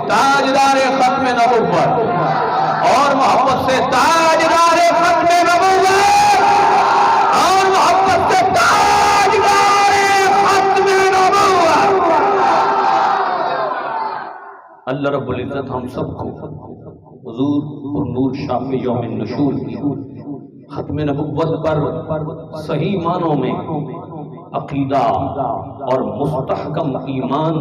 تاجدار ختم نبوت، اور محبت سے تاجدار ختم نبوت، اور محبت سے تاجدار ختم نبوت۔ اللہ رب العزت ہم سب کو حضور پر نور شافی یوم النشور کی ختم نبوت پر صحیح معنوں میں عقیدہ اور مستحکم ایمان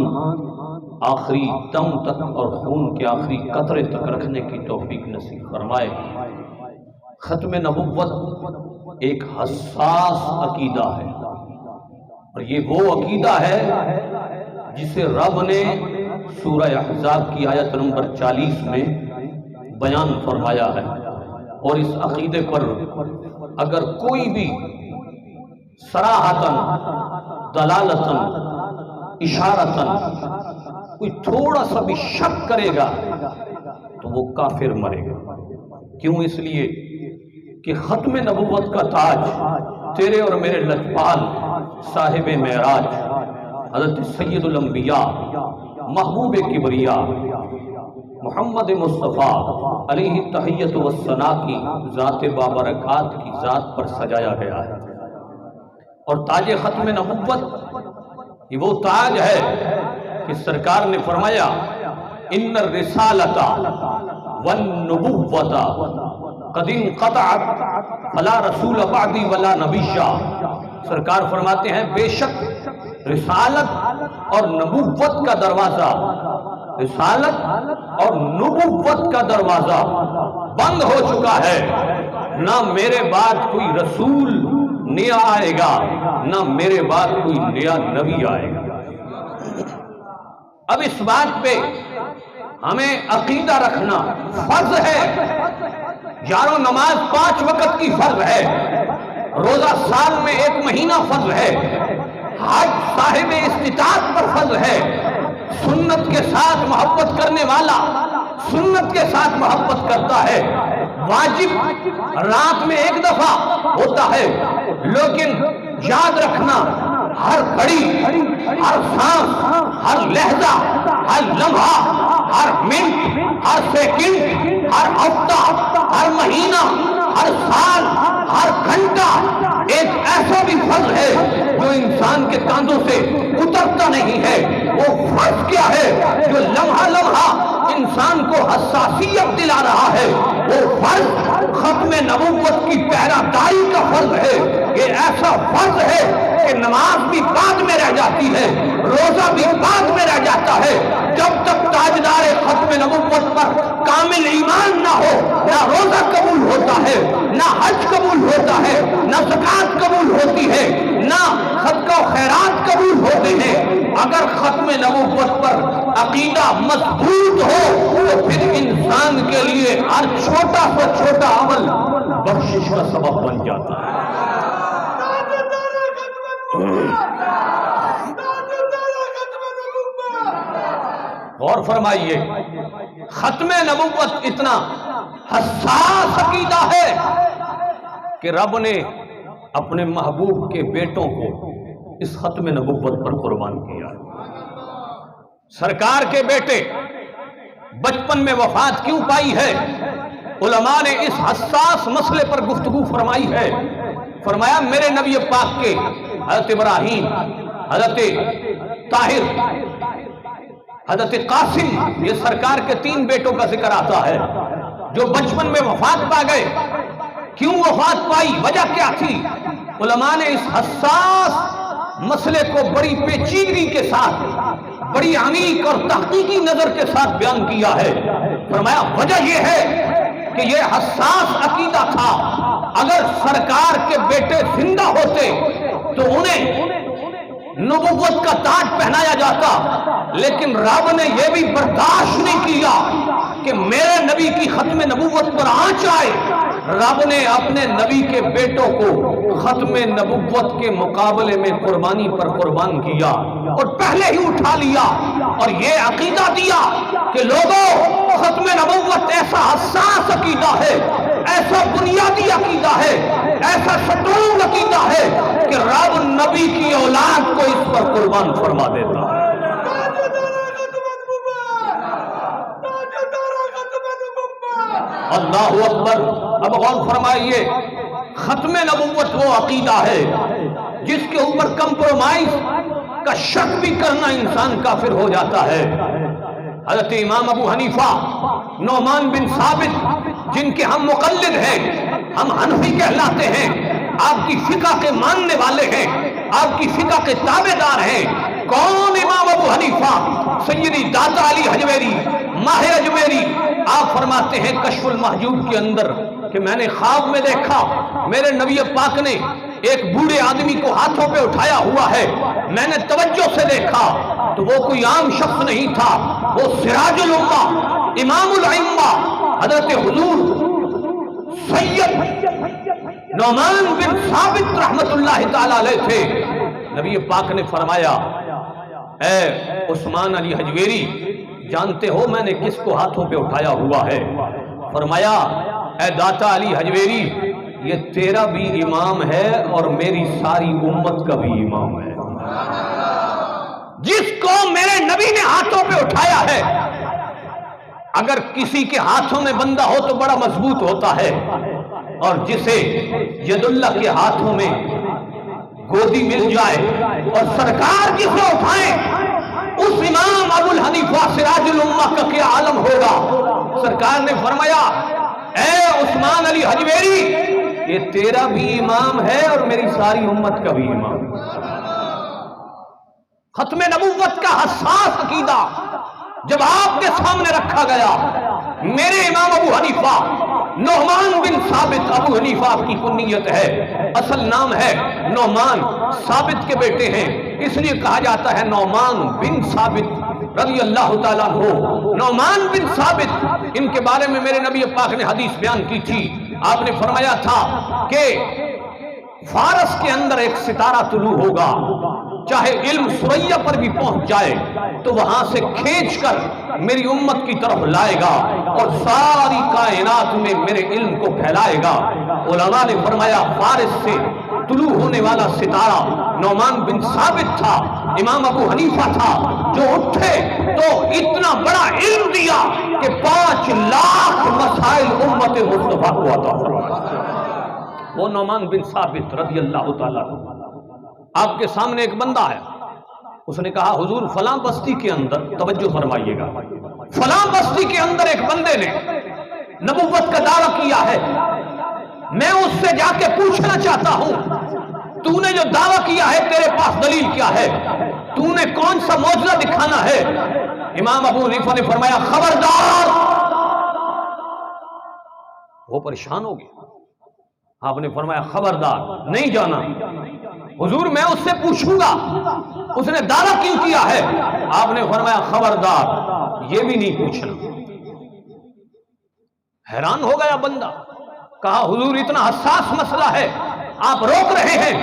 آخری دم تک اور خون کے آخری قطرے تک رکھنے کی توفیق نصیب فرمائے۔ ختم نبوت ایک حساس عقیدہ ہے، اور یہ وہ عقیدہ ہے جسے رب نے سورہ احزاب کی آیت نمبر 40 میں بیان فرمایا ہے، اور اس عقیدے پر اگر کوئی بھی صراحتاً دلالتاً اشارتاً کوئی تھوڑا سا بھی شک کرے گا تو وہ کافر مرے گا۔ کیوں؟ اس لیے کہ ختم نبوت کا تاج تیرے اور میرے لجپال صاحب معراج حضرت سید الانبیاء محبوب کبریا محمد مصطفیٰ علیہ تحیت والثناء کی ذات بابرکات کی ذات پر سجایا گیا ہے، اور تاج ختم نبوت یہ وہ تاج ہے کہ سرکار نے فرمایا ان الرسالۃ والنبوۃ قد انقطعت فلا رسول بعدی ولا نبی۔ سرکار فرماتے ہیں بے شک رسالت اور نبوت کا دروازہ، رسالت اور نبوت کا دروازہ بند ہو چکا ہے، نہ میرے بعد کوئی رسول نیا آئے گا، نہ میرے بعد کوئی نیا نبی آئے گا۔ اب اس بات پہ ہمیں عقیدہ رکھنا فرض ہے۔ یارو نماز 5 وقت کی فرض ہے، روزہ سال میں 1 مہینہ فرض ہے، حج صاحب استطاعت پر فرض ہے، سنت کے ساتھ محبت کرنے والا سنت کے ساتھ محبت کرتا ہے، واجب رات میں 1 دفعہ ہوتا ہے، لیکن یاد رکھنا ہر گھڑی، ہر سانس، ہر لہجہ، ہر لمحہ، ہر منٹ، ہر سیکنڈ، ہر ہفتہ، ہر مہینہ، ہر سال، ہر گھنٹہ ایک ایسا بھی فرض ہے جو انسان کے کاندھوں سے اترتا نہیں ہے۔ وہ فرض کیا ہے جو لمحہ لمحہ انسان کو حساسیت دلا رہا ہے؟ وہ فرض ختم نبوت کی پہراداری کا فرض ہے۔ یہ ایسا فرض ہے کہ نماز بھی بعد میں رہ جاتی ہے، روزہ بھی بعد میں رہ جاتا ہے۔ جب تک تاجدار ختم نبوت پر کامل ایمان نہ ہو، نہ روزہ قبول ہوتا ہے، نہ حج قبول ہوتا ہے، نہ زکوٰۃ قبول ہوتی ہے، نہ صدقہ و خیرات قبول ہوتے ہیں۔ اگر ختم نبوت پر عقیدہ مضبوط ہو تو پھر انسان کے لیے ہر چھوٹا سے چھوٹا عمل بخشش کا سبب بن جاتا ہے۔ غور فرمائیے، ختم نبوت اتنا حساس عقیدہ ہے کہ رب نے اپنے محبوب کے بیٹوں کو اس ختم نبوت پر قربان کیا۔ سرکار کے بیٹے بچپن میں وفات کیوں پائی ہے؟ علماء نے اس حساس مسئلے پر گفتگو فرمائی ہے۔ فرمایا میرے نبی پاک کے حضرت ابراہیم، حضرت طاہر، حضرت قاسم، یہ سرکار کے 3 بیٹوں کا ذکر آتا ہے جو بچپن میں وفات پا گئے۔ کیوں وفات پائی؟ وجہ کیا تھی؟ علماء نے اس حساس مسئلے کو بڑی پیچیدگی کے ساتھ، بڑی عمیق اور تحقیقی نظر کے ساتھ بیان کیا ہے۔ فرمایا وجہ یہ ہے کہ یہ حساس عقیدہ تھا، اگر سرکار کے بیٹے زندہ ہوتے تو انہیں نبوت کا تاج پہنایا جاتا، لیکن رب نے یہ بھی برداشت نہیں کیا کہ میرے نبی کی ختم نبوت پر آنچ آئے۔ رب نے اپنے نبی کے بیٹوں کو ختم نبوت کے مقابلے میں قربانی پر قربان کیا اور پہلے ہی اٹھا لیا، اور یہ عقیدہ دیا کہ لوگوں، ختم نبوت ایسا حساس عقیدہ ہے، ایسا بنیادی عقیدہ ہے، ایسا سٹرونگ عقیدہ ہے کہ رب نبی کی اولاد کو اس پر قربان فرما دیتا ہے۔ اللہ اکبر. اب غور فرمائیے، ختم نبوت وہ عقیدہ ہے جس کے اوپر کمپرومائز کا شک بھی کرنا انسان کافر ہو جاتا ہے. حضرت امام ابو حنیفہ نعمان بن ثابت، جن کے ہم مقلد ہیں، ہم حنفی کہلاتے ہیں، آپ کی فقہ کے ماننے والے ہیں، آپ کی فقہ کے تابع دار ہیں. کون امام ابو حنیفہ؟ سیدی داتا علی حجویری، ماہر اجمیری. آپ فرماتے ہیں کشف المحجوب کے اندر کہ میں نے خواب میں دیکھا میرے نبی پاک نے ایک بوڑھے آدمی کو ہاتھوں پہ اٹھایا ہوا ہے. میں نے توجہ سے دیکھا تو وہ کوئی عام شخص نہیں تھا، وہ سراج الامہ امام الائمہ حضرت حضور سید نعمان بن ثابت رحمت اللہ تعالی علیہ تھے. نبی پاک نے فرمایا اے عثمان علی حجویری، جانتے ہو میں نے کس کو ہاتھوں پہ اٹھایا ہوا ہے؟ فرمایا اے داتا علی حجویری، یہ تیرا بھی امام ہے اور میری ساری امت کا بھی امام ہے. جس کو میرے نبی نے ہاتھوں پہ اٹھایا ہے، اگر کسی کے ہاتھوں میں بندہ ہو تو بڑا مضبوط ہوتا ہے، اور جسے ید اللہ کے ہاتھوں میں گودی مل جائے اور سرکار جسے اٹھائیں، اس امام ابو الحنیفہ سراج الامہ کا کیا عالم ہوگا. سرکار نے فرمایا اے عثمان علی حجویری، یہ تیرا بھی امام ہے اور میری ساری امت کا بھی امام ہے. ختم نبوت کا حساس عقیدہ جب آپ کے سامنے رکھا گیا. میرے امام ابو حنیفہ نعمان بن ثابت، ابو حنیفہ آپ کی کنیت ہے، اصل نام ہے نعمان، ثابت کے بیٹے ہیں، اس لیے کہا جاتا ہے نعمان بن ثابت رضی اللہ تعالیٰ عنہ. نعمان بن ثابت، ان کے بارے میں میرے نبی پاک نے حدیث بیان کی تھی. آپ نے فرمایا تھا کہ فارس کے اندر ایک ستارہ طلوع ہوگا، چاہے علم سریا پر بھی پہنچ جائے تو وہاں سے کھینچ کر میری امت کی طرف لائے گا اور ساری کائنات میں میرے علم کو پھیلائے گا. علماء نے فرمایا فارس سے طلوع ہونے والا ستارہ نعمان بن ثابت تھا. امام ابو حنیفہ تھا جو اٹھے تو اتنا بڑا علم دیا کہ 5 لاکھ مسائل امت مصطفیٰ کو عطا فرمایا. وہ نعمان بن ثابت رضی اللہ تعالیٰ. آپ کے سامنے ایک بندہ ہے، اس نے کہا حضور فلاں بستی کے اندر، توجہ فرمائیے گا، فلاں بستی کے اندر ایک بندے نے نبوت کا دعویٰ کیا ہے، میں اس سے جا کے پوچھنا چاہتا ہوں تو نے جو دعویٰ کیا ہے تیرے پاس دلیل کیا ہے، تو نے کون سا معجزہ دکھانا ہے؟ امام ابو حنیفہ نے فرمایا خبردار. وہ پریشان ہو گیا. آپ نے فرمایا خبردار، نہیں جانا. حضور میں اس سے پوچھوں گا اس نے دعویٰ کیوں کیا ہے. آپ نے فرمایا خبردار، یہ بھی نہیں پوچھنا. حیران ہو گیا بندہ، کہا حضور اتنا حساس مسئلہ ہے آپ روک رہے ہیں.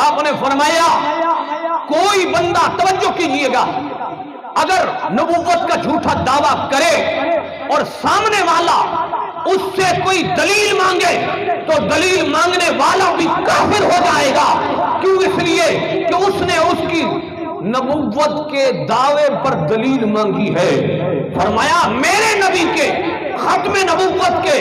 آپ نے فرمایا کوئی بندہ، توجہ کیجئے گا، اگر نبوت کا جھوٹا دعویٰ کرے اور سامنے والا اس سے کوئی دلیل مانگے تو دلیل مانگنے والا بھی کافر ہو جائے گا. کیوں؟ اس لیے کہ اس نے اس کی نبوت کے دعوے پر دلیل مانگی ہے. فرمایا میرے نبی کے ختم نبوت کے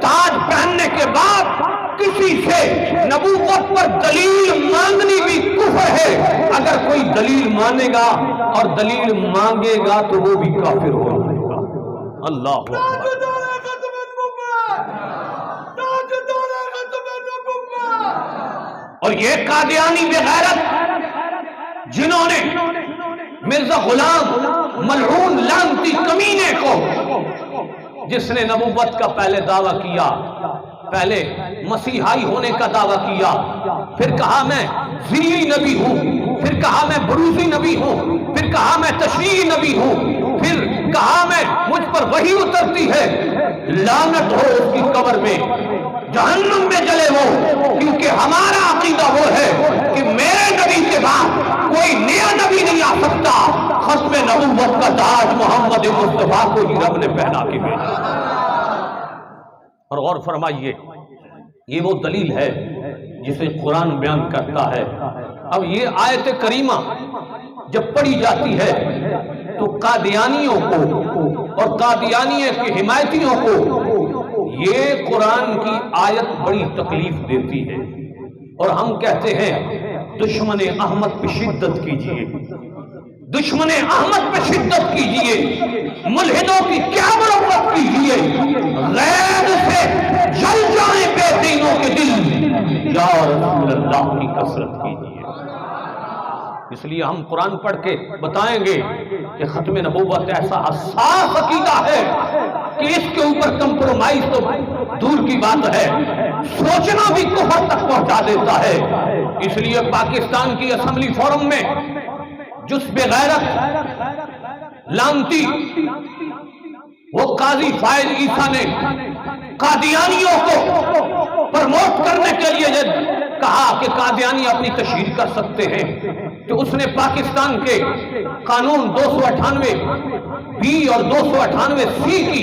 تاج پہننے کے بعد کسی سے نبوت پر دلیل مانگنی بھی کفر ہے. اگر کوئی دلیل مانے گا اور دلیل مانگے گا تو وہ بھی کافر ہو جائے گا. اللہ اکبر. اور یہ قادیانی بے غیرت جنہوں نے مرزا غلام ملعون لعنتی کمینے کو، جس نے نبوت کا پہلے دعویٰ کیا، پہلے مسیحائی ہونے کا دعویٰ کیا، پھر کہا میں ذیلی نبی ہوں، پھر کہا میں بروزی نبی ہوں، پھر کہا میں تشریعی نبی ہوں، پھر کہا میں مجھ پر وحی اترتی ہے. لعنت ہو اس کی قبر میں، جہنم میں جلے وہ. کیونکہ ہمارا عقیدہ وہ ہے کہ میرے نبی کے بعد کوئی نیا نبی نہیں آ سکتا. ختم نبوت کا تاج محمد مصطفیٰ کو ہی رب نے پہنا کے بھیجا. اور غور فرمائیے، یہ وہ دلیل ہے جسے قرآن بیان کرتا ہے. اب یہ آیت کریمہ جب پڑھی جاتی ہے تو قادیانیوں کو اور قادیانیہ کے حمایتیوں کو یہ قرآن کی آیت بڑی تکلیف دیتی ہے، اور ہم کہتے ہیں دشمن احمد پہ شدت کیجئے، دشمن احمد پہ شدت کیجئے، ملحدوں کی کیا مرمت کیجئے، غیر سے جل جائیں بے دینوں کے دل، یا رسول اللہ کی کثرت کیجئے۔ اس لیے ہم قرآن پڑھ کے بتائیں گے کہ ختم نبوت ایسا حساس عقیدہ ہے کہ اس کے اوپر کمپرومائز تو دور کی بات ہے، سوچنا بھی کفر تک پہنچا دیتا ہے۔ اس لیے پاکستان کی اسمبلی فورم میں جس بے غیرت لانتی وہ قاضی فائز عیسیٰ نے قادیانیوں کو پرموٹ کرنے کے لیے کہا کہ قادیانی اپنی تشہیر کر سکتے ہیں، تو اس نے پاکستان کے قانون 298 بی اور 298 سی کی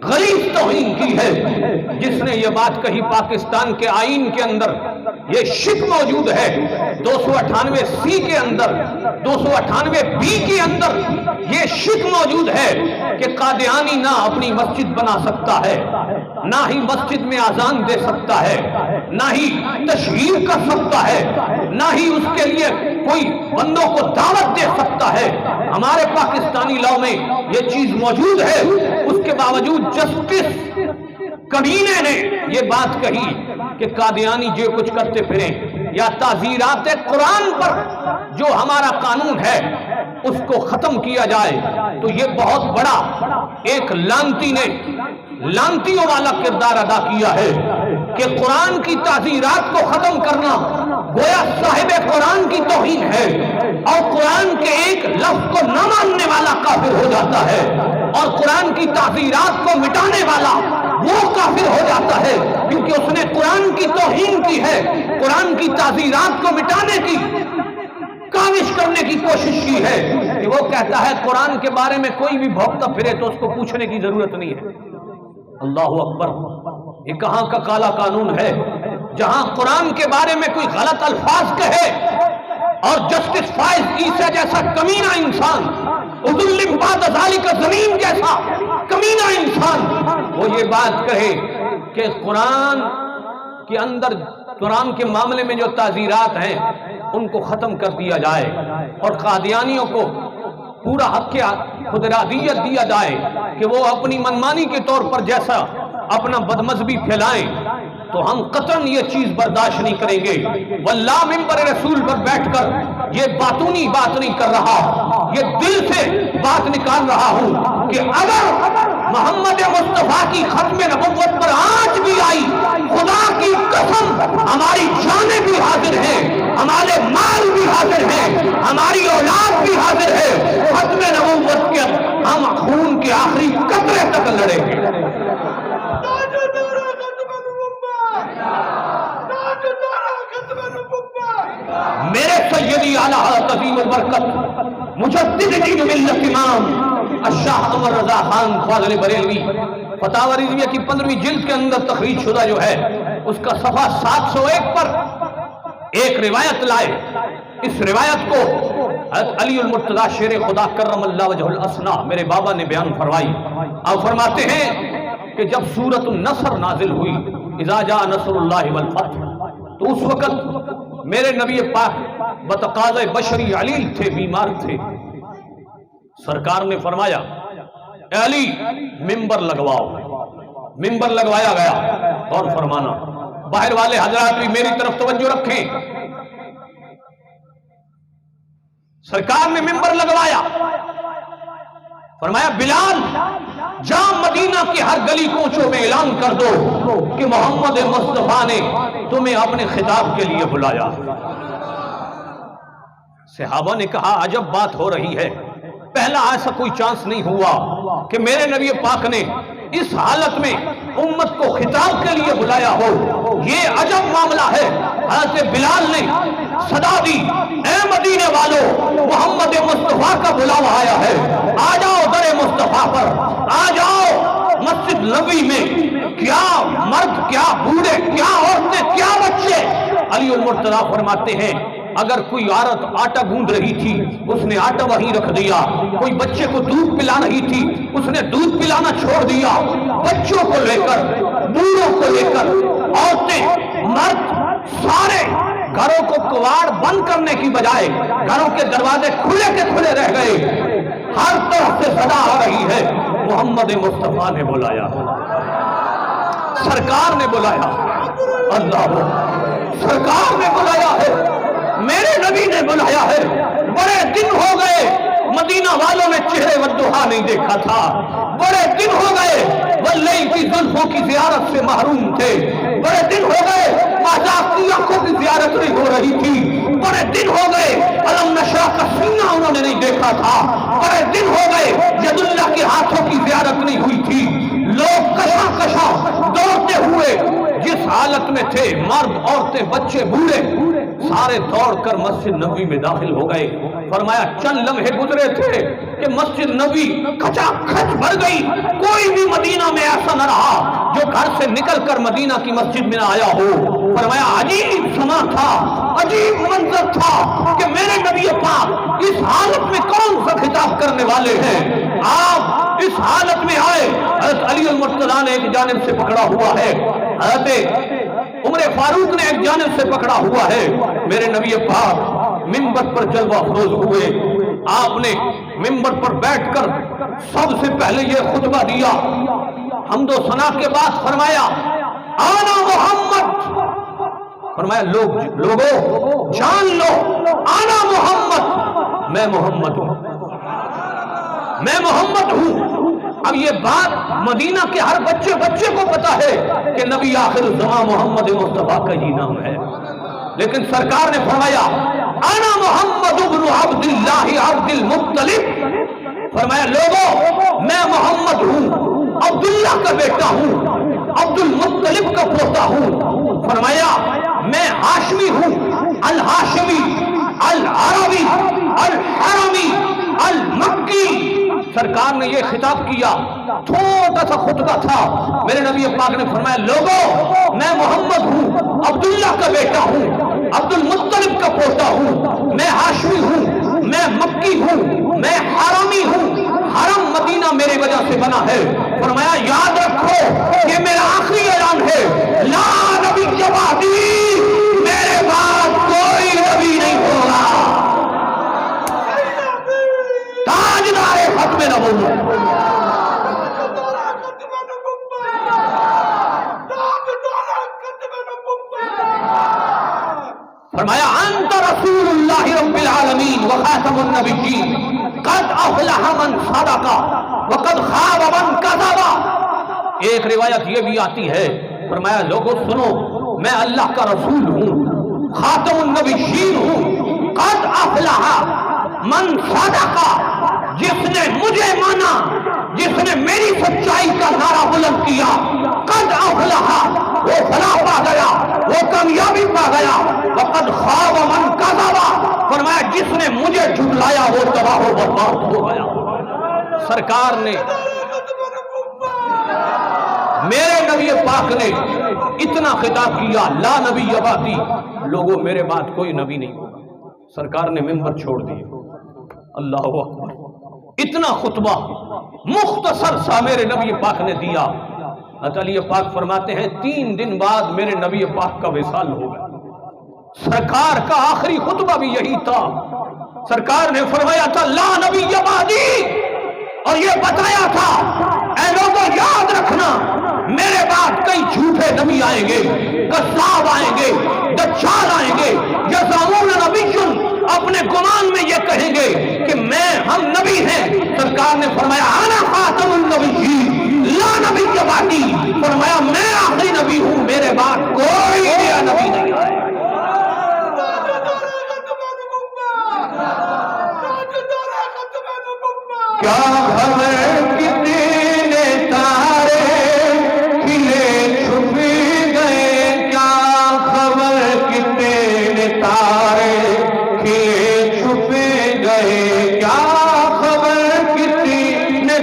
غلیظ توہین کی ہے۔ جس نے یہ بات کہی پاکستان کے آئین کے اندر یہ شک موجود ہے، 298 سی کے اندر، 298 بی کے اندر یہ شک موجود ہے کہ قادیانی نہ اپنی مسجد بنا سکتا ہے، نہ ہی مسجد میں اذان دے سکتا ہے، نہ ہی تشہیر کر سکتا ہے، نہ ہی اس کے لیے کوئی بندوں کو دعوت دے سکتا ہے۔ ہمارے پاکستانی لاء میں یہ چیز موجود ہے، اس کے باوجود جسٹس کمینے نے یہ بات کہی کہ قادیانی جو کچھ کرتے پھریں یا تعزیرات قرآن پر جو ہمارا قانون ہے اس کو ختم کیا جائے، تو یہ بہت بڑا ایک لانتی نے لانتیوں والا کردار ادا کیا ہے کہ قرآن کی تعزیرات کو ختم کرنا گویا صاحب قرآن کی توہین ہے، اور قرآن کے ایک لفظ کو نہ ماننے والا کافر ہو جاتا ہے، اور قرآن کی تعزیرات کو مٹانے والا وہ کافر ہو جاتا ہے، کیونکہ اس نے قرآن کی توہین کی ہے، قرآن کی تعزیرات کو مٹانے کی کاوش کرنے کی کوشش کی ہے کہ وہ کہتا ہے قرآن کے بارے میں کوئی بھی بھوکتا پھرے تو اس کو پوچھنے کی ضرورت نہیں ہے۔ اللہ اکبر، یہ کہاں کا کالا قانون ہے جہاں قرآن کے بارے میں کوئی غلط الفاظ کہے اور جسٹس فائز عیسیٰ جیسا کمینہ انسان، عدل بعد ذالک زمین جیسا کمینہ انسان وہ یہ بات کہے کہ قرآن کے اندر، قرآن کے معاملے میں جو تعزیرات ہیں ان کو ختم کر دیا جائے اور قادیانیوں کو پورا حق خود ارادیت دیا جائے کہ وہ اپنی منمانی کے طور پر جیسا اپنا بدمذہبی پھیلائیں، تو ہم قطعاً یہ چیز برداشت نہیں کریں گے۔ واللہ ممبر رسول پر بیٹھ کر یہ باتونی بات نہیں کر رہا، یہ دل سے بات نکال رہا ہوں کہ اگر محمد مصطفیٰ کی ختم نبوت پر آج بھی آئی، خدا کی قسم ہماری جانیں بھی حاضر ہیں، ہمارے مال بھی حاضر ہیں، ہماری اولاد بھی حاضر ہے، ختم نبوت کے ہم خون کے آخری قطرے تک لڑیں گے۔ میرے سیدی اعلیٰ حضرت عظیم البرکت مجدد دین ملت امام الشاہ عمر رضا خان فاضل بریلوی فتاوی رضویہ کی 15ویں جلد کے اندر تخریج شدہ جو ہے اس کا صفحہ 701 پر ایک روایت لائے۔ اس روایت کو حضرت علی المرتضیٰ شیر خدا کرم اللہ وجہ الاسنا میرے بابا نے بیان فرمائی۔ آپ فرماتے ہیں کہ جب سورۃ النصر نازل ہوئی، اذا جاء نصر اللہ والفتح، تو اس وقت میرے نبی پاک بتقاضۂ بشری علیل تھے، بیمار تھے۔ سرکار نے فرمایا اے علی ممبر لگواؤ، ممبر لگوایا گیا۔ اور فرمانا باہر والے حضرات بھی میری طرف توجہ رکھیں، سرکار نے ممبر لگوایا، فرمایا بلال جا مدینہ کی ہر گلی کوچوں میں اعلان کر دو کہ محمد مصطفیٰ نے تمہیں اپنے خطاب کے لیے بلایا۔ صحابہ نے کہا عجب بات ہو رہی ہے، پہلا ایسا کوئی چانس نہیں ہوا کہ میرے نبی پاک نے اس حالت میں امت کو خطاب کے لیے بلایا ہو، یہ عجب معاملہ ہے۔ حضرت بلال نے صدا دی اے مدینے والو، محمد مصطفیٰ کا بلاوا آیا ہے، آ جاؤ در مصطفیٰ پر، آ جاؤ مسجد نبوی میں، کیا مرد کیا بوڑھے کیا عورتیں کیا بچے۔ علی المرتضیٰ فرماتے ہیں اگر کوئی عورت آٹا گوندھ رہی تھی اس نے آٹا وہیں رکھ دیا، کوئی بچے کو دودھ پلا رہی تھی اس نے دودھ پلانا چھوڑ دیا، بچوں کو لے کر بوڑھوں کو لے کر عورتیں مرد سارے گھروں کو کواڑ بند کرنے کی بجائے گھروں کے دروازے کھلے کے کھلے رہ گئے، ہر طرف سے صدا آ رہی ہے محمد مصطفیٰ نے بلایا، سرکار نے بلایا، اللہ سرکار نے بلایا ہے، میرے نبی نے بلایا ہے۔ بڑے دن ہو گئے مدینہ والوں نے چہرے والضحیٰ نہیں دیکھا تھا، بڑے دن ہو گئے واللیل کی زلفوں کی زیارت سے محروم تھے، بڑے دن ہو گئے آزاد کی آنکھوں کی زیارت نہیں ہو رہی تھی، بڑے دن ہو گئے علم نشرہ کا سینہ انہوں نے نہیں دیکھا تھا، بڑے دن ہو گئے ید اللہ کے ہاتھوں کی زیارت نہیں ہوئی تھی۔ لوگ کشاں کشاں دوڑتے ہوئے جس حالت میں تھے، مرد عورتیں بچے بوڑھے سارے دوڑ کر مسجد نبوی میں داخل ہو گئے۔ فرمایا چند لمحے گزرے تھے کہ مسجد نبوی کھچا کھچ بھر گئی، کوئی بھی مدینہ میں ایسا نہ رہا جو گھر سے نکل کر مدینہ کی مسجد میں نہ آیا ہو۔ فرمایا عجیب سما تھا، عجیب منظر تھا کہ میرے نبی پاک اس حالت میں کون سا خطاب کرنے والے ہیں۔ آپ اس حالت میں آئے، حضرت علی المرتضیٰ نے ایک جانب سے پکڑا ہوا ہے، حضرت عمر فاروق نے ایک جانب سے پکڑا ہوا ہے، میرے نبی پاک منبر پر جلوہ افروز ہوئے۔ آپ نے منبر پر بیٹھ کر سب سے پہلے یہ خطبہ دیا، حمد و ثنا کے بعد فرمایا آنا محمد، فرمایا لوگوں جان لو آنا محمد، میں محمد ہوں، میں محمد ہوں۔ اب یہ بات مدینہ کے ہر بچے کو پتا ہے کہ نبی آخر الزمان محمد مصطفیٰ کا ہی نام ہے، لیکن سرکار نے فرمایا انا محمد ابن عبداللہ عبد المطلب، فرمایا لوگوں میں محمد ہوں، عبداللہ کا بیٹا ہوں، عبد المطلب کا پوتا ہوں۔ فرمایا میں ہاشمی ہوں، الہاشمی العربی الحرمی المکی۔ سرکار نے یہ خطاب کیا، چھوٹا سا خطبہ تھا، میرے نبی پاک نے فرمایا لوگوں میں محمد ہوں، عبداللہ کا بیٹا ہوں، عبد المطلب کا پوتا ہوں، میں ہاشمی ہوں، میں مکی ہوں، میں حرمی ہوں، حرم مدینہ میرے وجہ سے بنا ہے۔ فرمایا یاد رکھو یہ میرا آخری اعلان ہے، لا نبی بعدی، میرے بعد کوئی نبی نہیں ہوگا، تاجدار ختم نبوت۔ فرمایا انت رسول اللہ رب العالمین وخاتم النبیین قد افلح من صدق وقد خاب من کذب۔ ایک روایت یہ بھی آتی ہے، فرمایا لوگوں سنو میں اللہ کا رسول ہوں، خاتم النبیین ہوں، قد افلح من صدق، جس نے مجھے مانا، جس نے میری سچائی کا نعرہ بلند کیا، قد افلح وہ فلاح پا گیا، وہ کامیابی پا گیا، وقد خاب من کذب، فرمایا جس نے مجھے جھٹلایا وہ تباہ و برباد ہو گیا۔ سرکار نے میرے نبی پاک نے اتنا خطاب کیا لا نبی بعدی، لوگوں میرے بعد کوئی نبی نہیں ہوگا۔ سرکار نے منبر چھوڑ دیا، اللہ اکبر، اتنا خطبہ مختصر سا میرے نبی پاک نے دیا۔ علی پاک فرماتے ہیں 3 دن بعد میرے نبی پاک کا وصال ہو گیا۔ سرکار کا آخری خطبہ بھی یہی تھا، سرکار نے فرمایا تھا لا نبی بعدی، اور یہ بتایا تھا اے لوگوں یاد رکھنا میرے بعد کئی جھوٹے نبی آئیں گے، کذاب آئیں گے، دجال آئیں گے، یزعمون نبی، اپنے گمان میں یہ کہیں گے کہ ہم نبی ہیں۔ سرکار نے فرمایا انا خاتم النبیین لا نبی بعدی، فرمایا میں آخری نبی ہوں، میرے بعد کوئی نیا نبی نہیں آئے۔ کیا خبر کتنے تارے کھلے چھپ گئے، کیا خبر کتنے تارے کھلے چھپ گئے، کیا خبر کتنے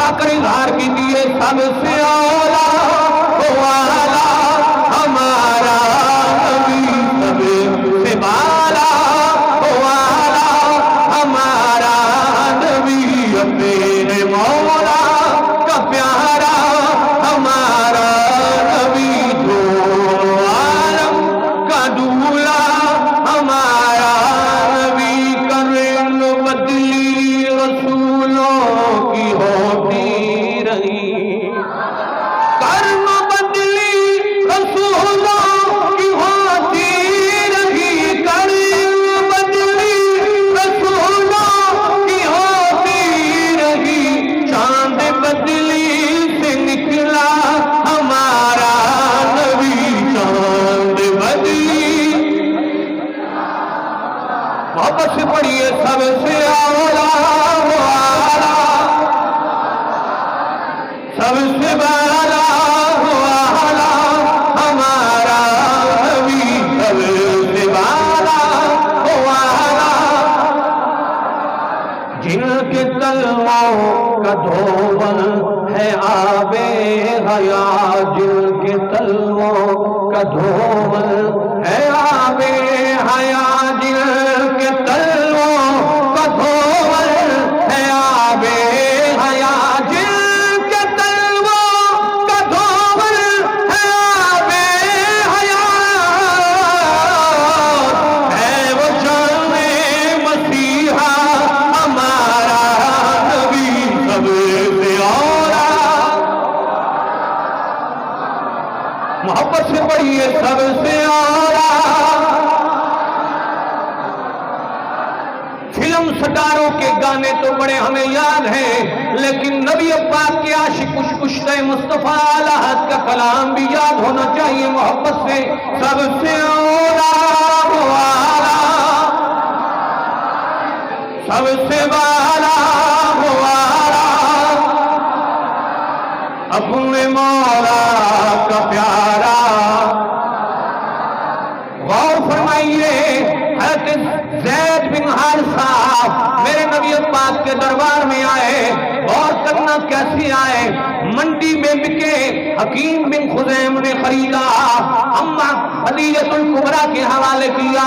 جا کر اظہار کیجیے سب سے اولا والا ہمارا نبی، سب سے بالا والا ہمارا نبی، اپنے مولا کا پیارا ہمارا نبی، جو عالم کا دولا ہمارا نبی، کرن بدلی رسولوں کی ہوتی رہی، کرن بدلی رسولوں کی ہوتی رہی، کرن بدلی رسولوں کی ہوتی رہی، چاند بدلی سے نکلا ہمارا نبی، چاند بدلی، محبت سے پڑھیے سب سے اولا والا، سب سے بالا والا ہمارا نبی، سب سے بالا والا، جن کے تلووں کا دھول ہے آب حیات، جن کے تلووں کا دھول ہے آب حیات، جن کے تلووں کا دھول ہے آب حیات، جن کے تلووں کا دھول ہے آب حیات، ہے وہ جان مسیحا ہمارا نبی، سب سے اولا، محبت سے پڑھیے سب سے اولا، فلم سٹاروں کے گانے تو بڑے ہمیں یاد ہیں، لیکن نبی پاک کے عاشق کشتے مصطفیٰ الہد کا کلام بھی یاد ہونا چاہیے محبت سے، سب سے اولا والا، سب سے بالا والا، اپنے مولا کا پیارا، غور فرمائیے حضرت زید بن حارثہ میرے نبی پاک کے دربار میں آئے، غور کرنا کیسے آئے، منڈی میں بکے، حکیم بن خزیم نے خریدا، اما خدیجہ الکبریٰ کے حوالے کیا،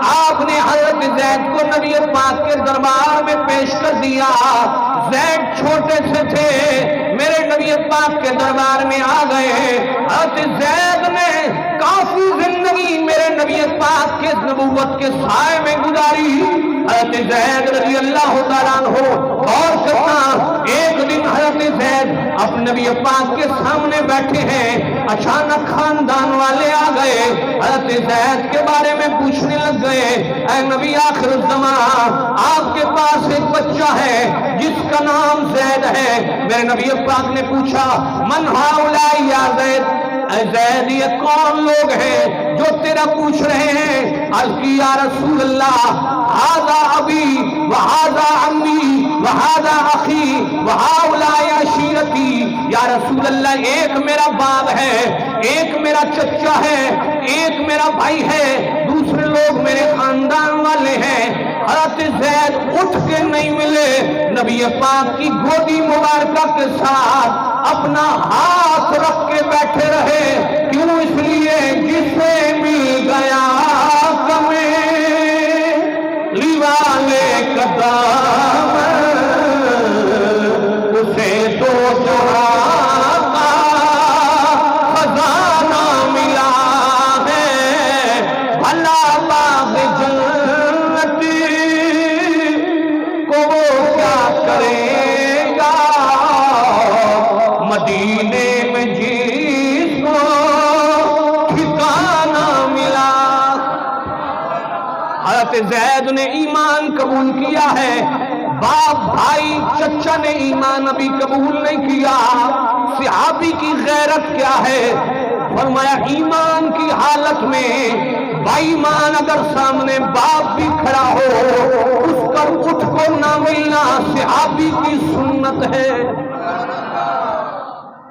آپ نے حضرت زید کو نبی پاک کے دربار میں پیش کر دیا، زید چھوٹے سے تھے، میرے نبی پاک کے دربار میں آ گئے، حضرت زید نے کافی زندگی میرے نبی پاک کے نبوت کے سائے میں گزاری، حضرت زید رضی اللہ تعالیٰ عنہ، اور کرنا ایک دن حضرت زید اپنے نبی پاک کے سامنے بیٹھے ہیں، اچانک خاندان والے آ گئے، حضرت زید کے بارے میں پوچھنے لگ گئے، اے نبی آخر الزمان، آپ کے پاس ایک بچہ ہے جس کا نام زید ہے، میرے نبی پاک نے پوچھا من ہؤلاء یا زید، اے زید یہ کون لوگ ہیں جو تیرا پوچھ رہے ہیں؟ عرض کی یا رسول اللہ ھذا ابی وھذا عمی وھذا اخی وھؤلاء عشیرتی، یا رسول اللہ ایک میرا باپ ہے، ایک میرا چچا ہے، ایک میرا بھائی ہے، دوسرے لوگ میرے خاندان والے ہیں۔ حضرت زید اٹھ کے نہیں ملے، نبی پاک کی گودی مبارکہ کے ساتھ اپنا ہاتھ رکھ کے بیٹھے رہے، کیوں؟ اس لیے جسے مل گیا کملی والے قدم، اسے تو جہاں کا خزانہ ملا ہے، بھلا باغ جنت کو وہ کیا کرے گا، مدینے میں جس کو ٹھکانہ ملا۔ حضرت زید نے ایمان قبول کیا ہے، باپ بھائی چچا نے ایمان ابھی قبول نہیں کیا۔ صحابی کی غیرت کیا ہے؟ فرمایا ایمان کی حالت میں بھائی مان اگر سامنے باپ بھی کھڑا ہو اس کا اٹھ کو نہ ملنا صحابی کی سنت ہے۔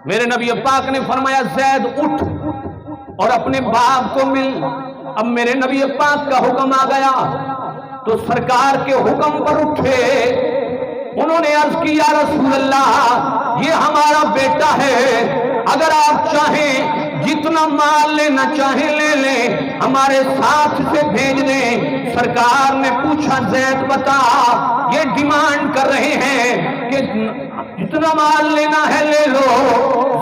میرے نبی پاک نے فرمایا زید اٹھ اور اپنے باپ کو مل۔ اب میرے نبی پاک کا حکم آ گیا تو سرکار کے حکم پر اٹھے، انہوں نے عرض کی یا رسول اللہ یہ ہمارا بیٹا ہے، اگر آپ چاہیں جتنا مال لینا چاہیں لے لیں، ہمارے ساتھ سے بھیج دیں۔ سرکار نے پوچھا زید بتا، یہ ڈیمانڈ کر رہے ہیں کہ جتنا مال لینا ہے لے لو،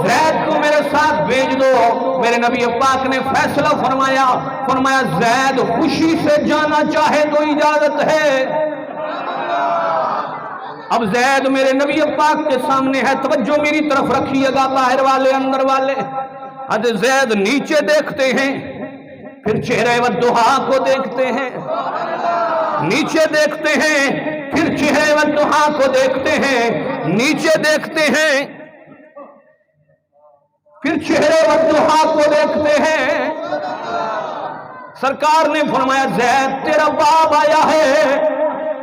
زید کو میرے ساتھ بھیج دو۔ میرے نبی پاک نے فیصلہ فرمایا زید خوشی سے جانا چاہے تو اجازت ہے۔ اب زید میرے نبی پاک کے سامنے ہے، توجہ میری طرف رکھیے گا باہر والے اندر والے۔ حضرت زید نیچے دیکھتے ہیں، پھر چہرہ والضحیٰ کو دیکھتے ہیں، نیچے دیکھتے ہیں، پھر چہرہ والضحیٰ کو دیکھتے ہیں، نیچے دیکھتے ہیں، پھر چہرہ والضحیٰ کو دیکھتے ہیں۔ سرکار نے فرمایا زید تیرا باپ آیا ہے،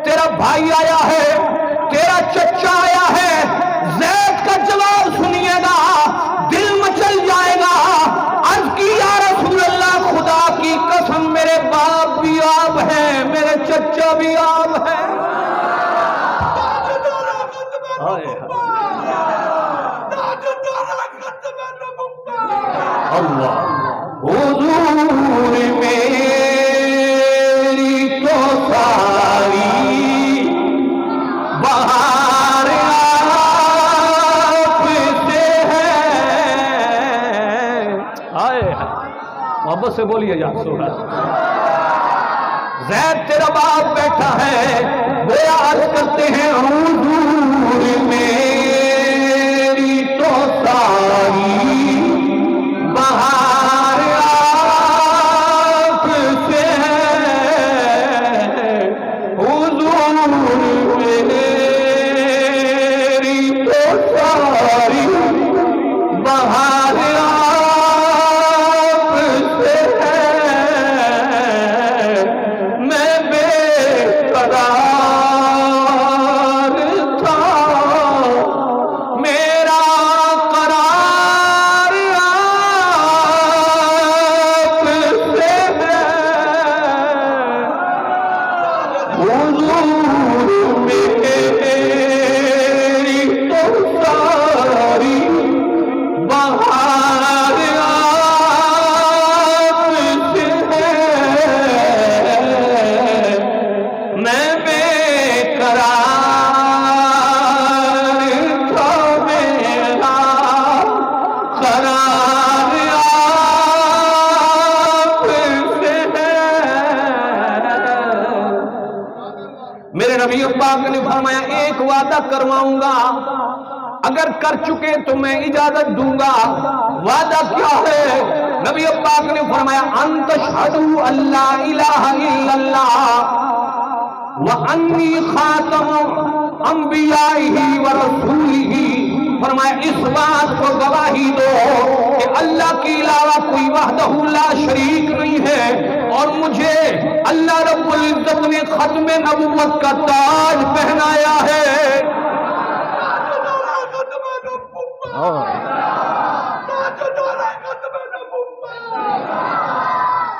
تیرا بھائی آیا ہے، تیرا چچا آیا ہے۔ زید کا جواب سنیے گا، دل مچل جائے گا۔ عرض کی یا رسول اللہ خدا کی قسم میرے باپ بھی آپ ہیں، میرے چچا بھی آپ ہیں۔ اللہ حضور میری تو ساری بہار آپ سے ہے۔ محبت سے بولیے جا سوڑا زید تیرا باپ بیٹھا ہے، گویا عرض کرتے ہیں حضور میری تو ساری بہار آپ سے ہے، حضور میری تو ساری بہار آپ سے ہے، میں بے قرار تھا، میرا قرار آپ سے ہے، حضور میری تو ساری بہار آپ سے ہے، میں بے قرار تھا، میرا قرار آپ سے ہے۔ میرے نبی پاک نے فرمایا ایک وعدہ کرواؤں گا، اگر کر چکے تو میں اجازت دوں گا۔ وعدہ کیا ہے؟ نبی پاک نے فرمایا ان تشہدوا ان لا الہ الا اللہ وانی خاتم انبیائہ ورسولہ، فرمایا اس بات کو گواہی دو کہ اللہ کے علاوہ کوئی وحدہ لا شریک نہیں ہے، اور مجھے اللہ رب العزت نے ختم نبوت کا تاج پہنایا ہے۔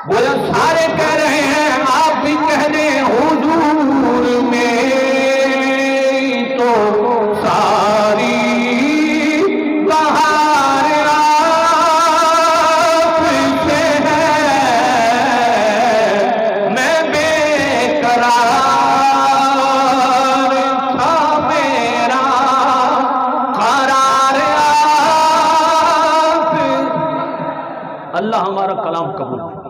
وہ سارے کہہ رہے ہیں، آپ بھی کہہ دیں حضور میری تو ساری بہار آپ سے ہے، میں بے قرار تھا، میرا قرار آپ۔ اللہ ہمارا کلام قبول فرمائے۔